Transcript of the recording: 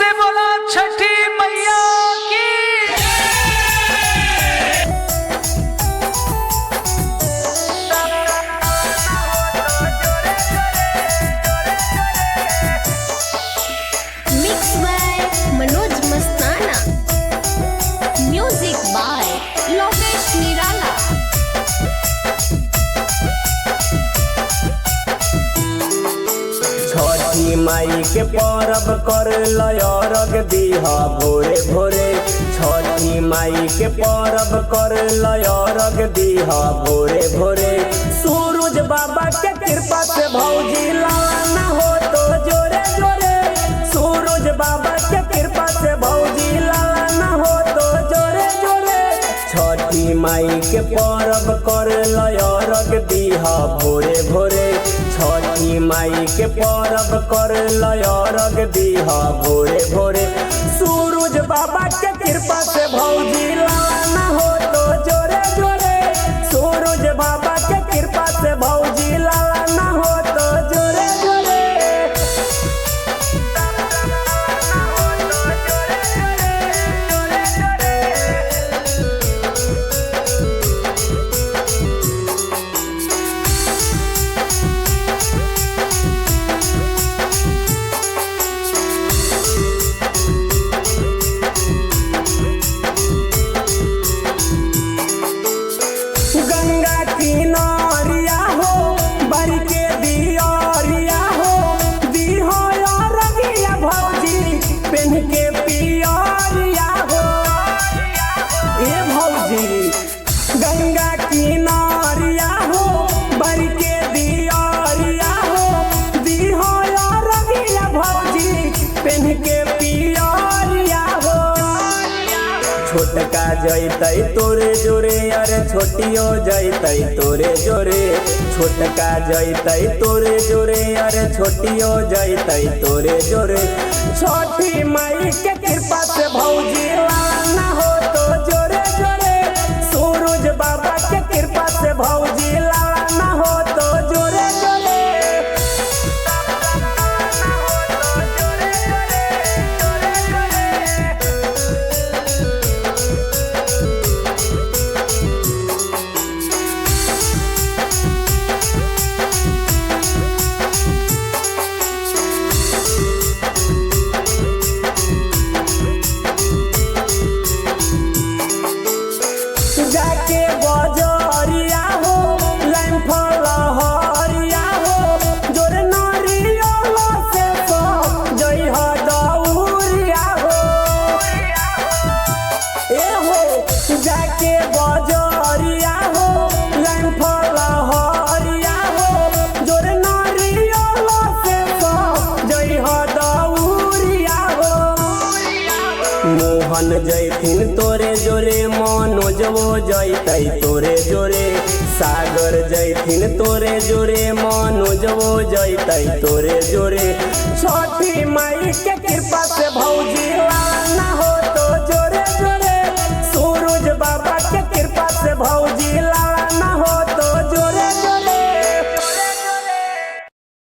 से बोला छठी मैया की। मिक्स बाय मनोज मस्ताना, म्यूजिक बाय लोकेश निराला। छठी माई के परब कर लयरग दीहा भोरे भोरे। छठी माई के परब कर लयरग दीहा भोरे भोरे। सूरज बाबा के कृपा से भौजी लाना हो तो जोरे जोरे। सूरज बाबा के कृपा से भौजी लाना हो तो जोरे जोरे। छठी माई के परब कर लयरग दीहा भोरे भोरे। छठी माई के परब कर लयरग दीहा भोरे भोरे। सूरज बाबा के कृपा से भौजी लाना हो तो जोरे जोरे। सूरज बाबा के कृपा से भौजी लाना हो तो जोरे जोरे। गंगा किनारिया हो बर के दियारिया हो। दीहो रगिया भौजी पेन के पियरिया हो। ए भौजी गंगा किनारिया हो बर के दियारिया हो। दीहो रगिया भौजी पेन के पियरिया हो। छोटका जैतै तोरे जोरे अरे छोटियो जैतै तोरे जोरे। छोटका जैतै तोरे जोरे अरे छोटियो जैतै तोरे जोरे। छठी माई के कृपा से भौजी लाना हो तो जोरे जोरे। सूरज बाबा के कृपा से भौजी लाना हो तो जोरे जोरे। जाके बजरिया हो लाइन फलहरिया हो। जोरे नारियल से सो जई हो दौरिया हो। ए हो जाके बजरिया हो लाइन फलहरिया हो। जोरे नारियल से सो जई हो दौरिया हो। मोहन जैथिन तोरे जोरे मनोजवो जैतै तोरे जोरे। सागर जैथिन तोरे जोरे मनोजवो जैतै तोरे जोरे। छठी माई के कृपा